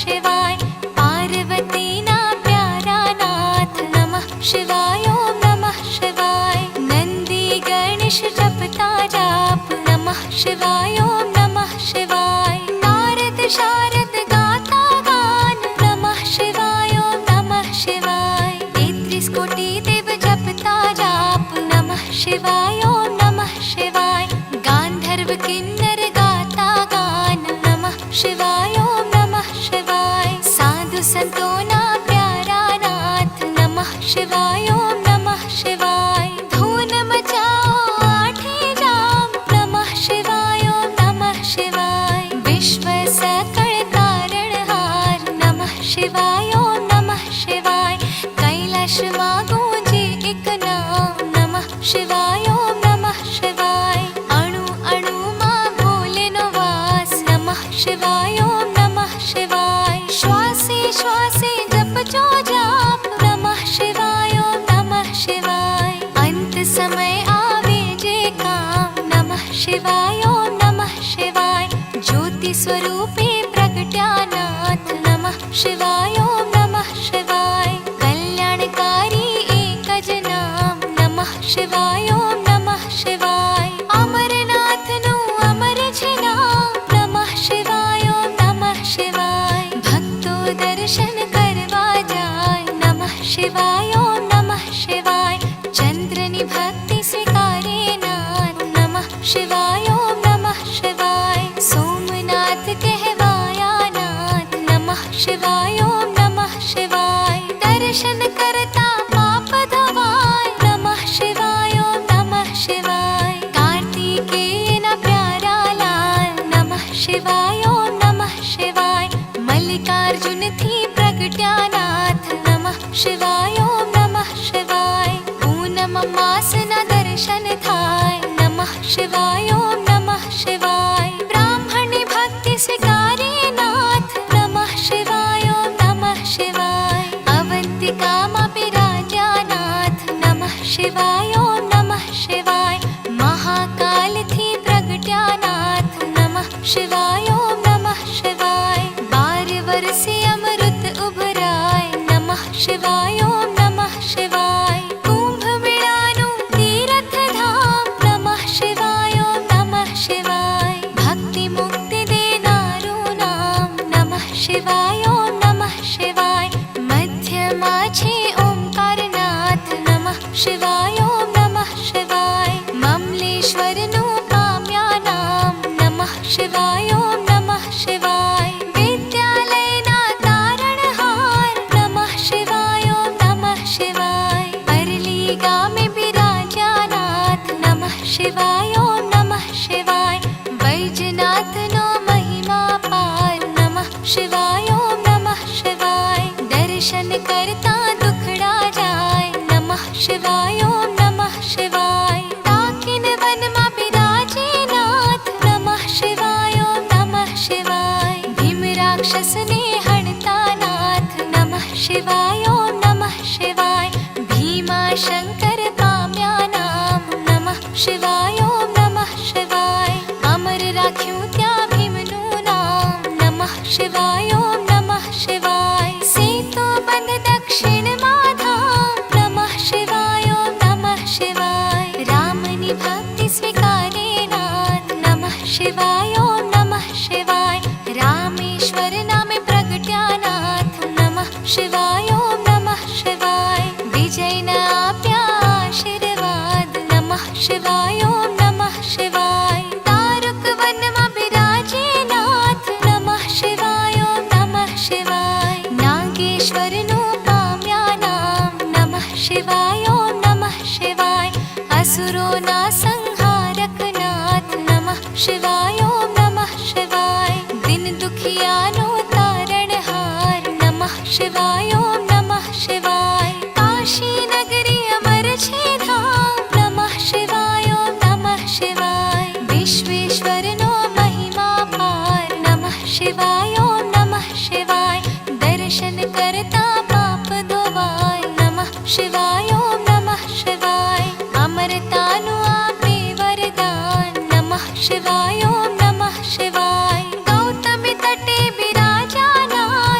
शिवाय पार्वतीना प्यारा नाथ नमः शिवाय ओम नमः शिवाय नंदी गणेश जपता जाप नमः शिवाय ओम नमः शिवाय नारद शारद गाता गान नमः शिवाय ओम नमः शिवाय 33 कोटि देव जपता जाप नमः शिवाय ओम नमः शिवाय गांधर्व किन्नर गाता गान नमः शिवाय ओम नमः शिवाय साधु संतोना प्यारा नाथ नमः शिवाय ओम नमः शिवाय धून मचाओ आठे जाम नमः शिवाय ओम नमः शिवाय विश्व सकल कारणहार नमः शिवाय ओम नमः शिवाय कैलाश मां गूंजे एक नाम नमः शिवाय ओम नमः शिवाय अणु अणु मां भोलेनो वास नमः शिवाय ओम नमः शिवाय श्वासे श्वासे जपजो जाप नमः शिवाय ओम नमः शिवाय अंत समय आवे जे काम नमः शिवाय ओम नमः शिवाय ज्योति स्वरूपे प्रगट्यानाथ नमः शिवाय ओम नमः शिवाय कल्याणकारी एकज नाम नमः शिवाय ओम नमः शिवाय अमरनाथ नु अमर छे नाम नमः शिवाय ओम नमः शिवाय भक्तो दर्शन करवा जाय नमः शिवाय ओम नमः शिवाय चंद्रनी भक्ति स्वीकारे नाथ नमः शिवाय ओम नमः शिवाय सोमनाथ कहवाया नाथ नमः शिवाय ओम नमः शिवाय दर्शन करता पाप धवाय नमः शिवाय ओम नमः शिवाय कार्तिकेयन प्यारा लाल नमः शिवाय ओम नमः शिवाय मल्लिकार्जुन थी प्रगट्यानाथ नमः शिवाय ओम नमः शिवाय पूनम मासना दर्शन थाय नमः शिवाय ओम नमः शिवाय ब्राह्मणी भक्ति स्वीकारे नाथ नमः शिवाय ओम नमः शिवाय अवंतिका मा विराजानाथ नमः शिवाय ओम नमः शिवाय महाकाल थी प्रगट्यानाथ नमः शिवाय ओम नमः शिवाय 12 वर्षे अमृत उभराय नमः शिवाय ओम नमः शिवाय कुंभ मेळानु तीर्थ धाम नमः शिवाय ओम नमः शिवाय भक्ति मुक्ति देनारू नाम नमः शिवाय ओम नमः शिवाय मध्यमा छे ओंकारनाथ नमः शिवाय ओम नमः शिवाय ममलेश्वर नु पाम्या नाम नमः शिवाय ओम नमः शिवाय विद्यालयना तारणहार नमः शिवाय ओम नमः शिवाय परली गामे विराजानाथ नमः शिवाय ओम नमः शिवाय वैजनाथ नो महिमा पार नमः शिवाय ओम नमः शिवाय दर्शन करता दुखड़ा जाय नमः शिवाय ओम नमः शिवाय ताकिन वन मा विराजे नाथ नमः शिवाय ओम नमः शिवाय भीम राक्षस ने हणता नाथ नमः शिवाय ओम नमः शिवाय भीमा शंकर पाम्या नाम नमः शिवाय ओम नमः शिवाय अमर राख्યું त्या भीमनु नाम नमः शिवाय ओम नमः शिवाय सेतु बंध दक्षिण माधाम नमः शिवाय ओम नमः शिवाय रामनी भक्ति स्वीकारे नाथ नमः शिवाय ओम नमः शिवाय रामेश्वर नामे प्रगट्यानाथ नमः शिवाय ओम नमः शिवाय विजय न आप्या आशीर्वाद नमः शिवाय ओम नमः शिवाय तारुक वन मा विराजे नाथ नमः शिवाय ओम नमः शिवाय नागेश्वर नु पाम्या नाम नमः शिवाय ओम नमः शिवाय असुरो ना संहारक नाथ नमः शिवाय ओम नमः शिवाय दिन दुखियानो तारणहार नमः शिवाय ओम नमः शिवाय काशी नगरी अमर छे धाम नमः शिवाय ओम नमः शिवाय विश्वेश्वर नो महिमा पार नमः शिवाय ओम नमः शिवाय दर्शन करता पाप धोवाय नमः शिवाय ओम नमः शिवाय अमरतानु आपे वरदान नमः शिवाय ओम नमः शिवाय गौतमी तटे विराजानाथ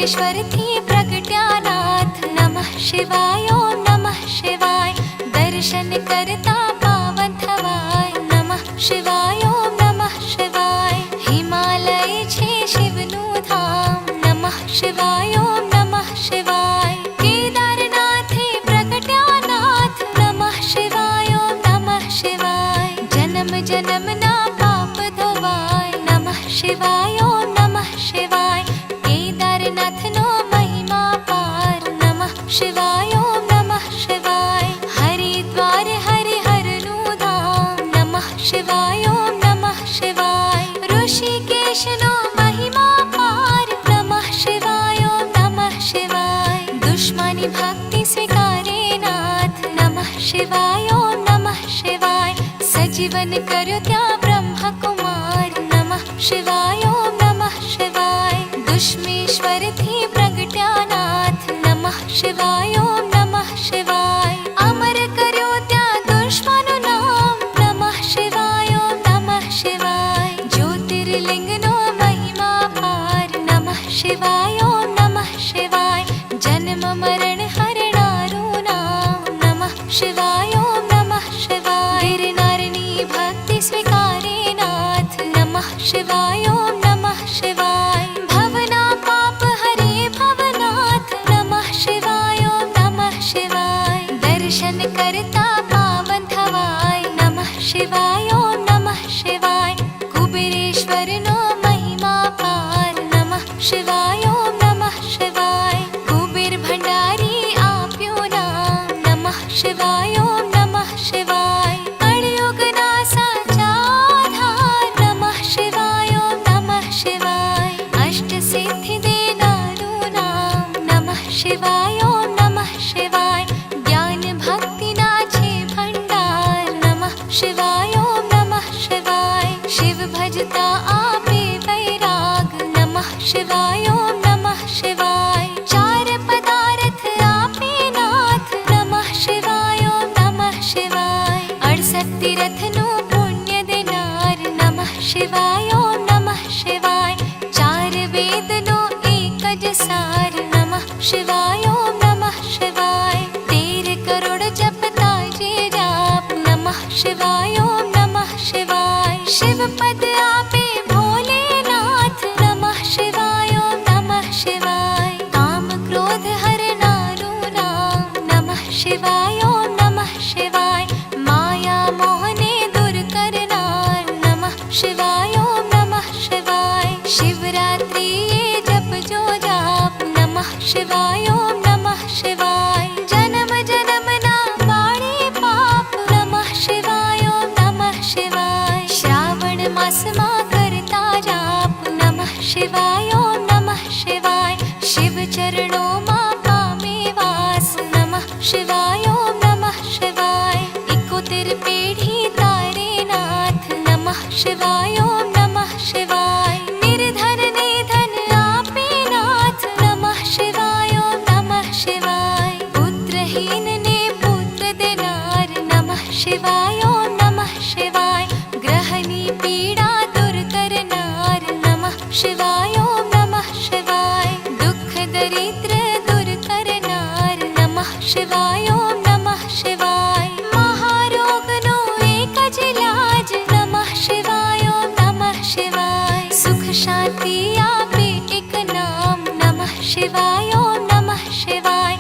विश्वेश्वरथी प्रगट्यानाथ नमः शिवाय ओम नमः शिवाय दर्शन करता पावन थवाय नमः शिवाय ओम नमः शिवाय हिमालय छे शिवनु धाम नमः शिवाय ओम नमः शिवाय केदारनाथे प्रगट्यानाथ नमः शिवाय ओम नमः शिवाय जन्म जन्मना पाप धोवाय नमः शिवाय ओम नमः शिवाय केदारनाथ नो महिमा पार नमः शिवाय ओम नमः शिवाय हरिद्वार हरिहर नु धाम नमः शिवाय ओम नमः शिवाय ऋषिकेश नो महिमा पार नमः शिवाय ओम नमः शिवाय दुश्मनी भक्ति स्वीकारे नाथ नमः शिवाय ओम नमः शिवाय सजीवन करो त्या ब्रह्म कुमार नमः शिवाय ओम नमः शिवाय दुष्मेश्वर थी प्रगट्यानाथ नमः शिवाय ओम नमः शिवाय अमर करो त्या दुश्मनो नाम नमः शिवाय ओम नमः शिवाय ज्योतिर्लिंग नो महिमा पार नमः शिवाय ओम नमः शिवाय जन्म मरण हरणारू नाम नमः शिवाय ओम नमः शिवाय गिरनारिणी भक्ति स्वीकारे नाथ नमः शिवाय ओम नमः शिवाय भवना पाप हरे भवनाथ नमः शिवाय ओम नमः शिवाय दर्शन करता पावन थवाय नमः शिवाय ओम नमः शिवाय कुबेरेश्वर नो महिमा पार नमः शिवाय ओम नमः शिवाय कुबेर भंडारी आप्यो नाम नमः शिवाय ओम नमः शिवाय कलियुग ना साचा आधार नमः शिवाय ओम नमः शिवाय अष्ट सिद्धि देनारू नाम नमः शिवाय ओम नमः शिवाय ज्ञान भक्ति ना छे भंडार नमः शिवाय ओम नमः शिवाय शिव भजता आपे वैराग नमः शिवाय ओम नमः शिवाय चार पदार्थ आपे नाथ नमः शिवाय ओम नमः शिवाय 68 तीर्थ नो पुण्य देनार नमः शिवाय ओम नमः शिवाय चार वेद नो एक ज सार नमः शिवाय ओम नमः शिवाय 13 करोड़ जपता जे जाप नमः शिवाय ओम नमः शिवाय शिव पद आपे भोलेनाथ नमः शिवाय ओम नमः शिवाय काम क्रोध हरनारू नाम नमः शिवाय ओम नमः शिवाय माया मोहने दूर करनार नमः शिवाय ओम नमः शिवाय शिवरात्रि ये जप जो जाप नमः शिवाय ओम नमः शिवाय जन्म जन्म ना बाणे पाप नमः शिवाय ओम नमः शिवाय श्रावण मास मा करता जाप नमः शिवाय ओम नमः शिवाय शिव चरणों मा पामे वास नमः शिवाय ओम नमः शिवाय 71 पेढ़ी तारे नाथ नमः शिवाय ओम नमः शिवाय निर्धन निधन आपे नाथ नमः शिवाय ओम नमः शिवाय पुत्रहीन ने पुत्र देनार नमः शिवाय ओम नमः शिवाय ग्रहणी पीड़ा दूर करनार नमः शिवाय ओम नमः शिवाय दुख दरिद्र दूर करनार नमः शिवाय ओम नमः शिवाय महारोग नो एक ज इलाज नमः शिवाय ओम नमः शिवाय सुख शांति आपे एक नाम नमः शिवाय ओम नमः शिवाय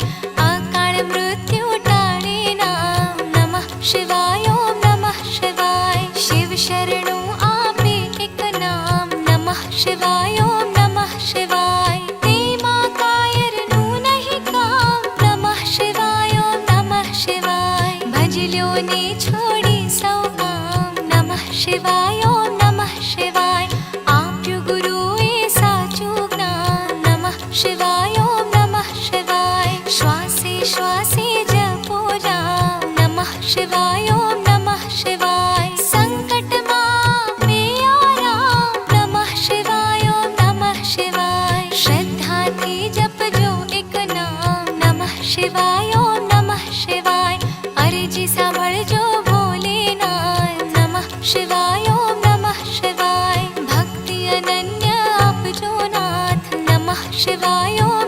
अकाल मृत्यु टाळे नाम नमः शिवाय ओम नमः शिवाय शिव शरणु आपे एक नाम नमः शिवाय ओम नमः शिवाय तेमा कायर नु नहीं काम नमः शिवाय ओम नमः शिवाय भजल्यो ने छोड़ी सौ काम नमः शिवाय ओम नमः शिवाय आप्यु गुरुए साचु ज्ञान नमः शिवाय ओम नमः शिवाय श्वासे श्वासे जपो जाम नमः शिवाय ओम नमः शिवाय संकट मापे आराम नमः शिवाय ओम नमः शिवाय श्रद्धा थी जप जो एक नाम नमः शिवाय ओम नमः शिवाय अर्जी सांभळ जो भोलेनाथ नमः शिवाय ओम नमः शिवाय भक्ति अनन्य आप जो नाथ नमः शिवाय ओम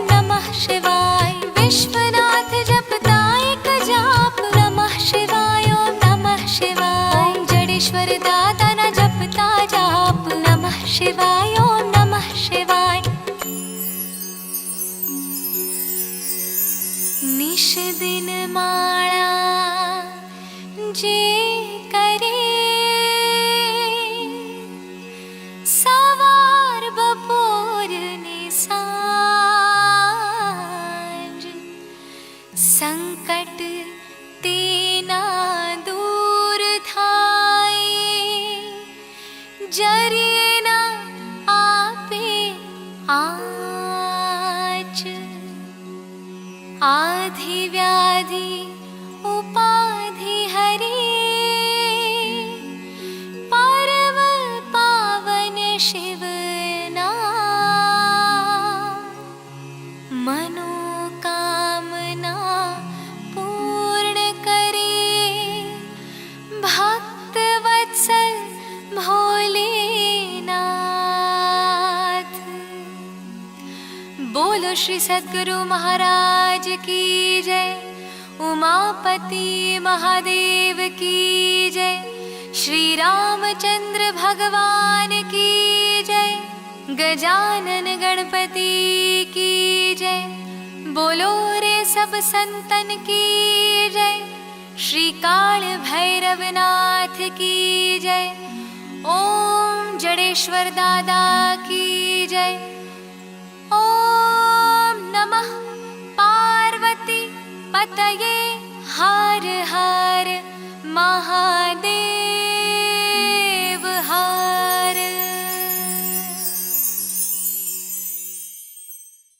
शिवाय ॐ नमः शिवाय। निश दिन माळा जे करे, सवार बपोर ने सांज, संकट तेना दूर थाए, जरिए ना आपे आच। आधि व्याधि उपाधि हरे, परम पावन शिवना, मनोकामना पूर्ण करे, भक्त वत्सल भोलेनाथ। बोलो श्री सद्गुरु महाराज की जय, उमापति महादेव की जय, श्री रामचंद्र भगवान की जय, गजानन गणपति की जय। बोलो रे सब संतन की जय, श्री काल भैरवनाथ की जय। ओम जडेश्वर दादा की जय। ओम नमः पार्वती पतये हर हर महादेव।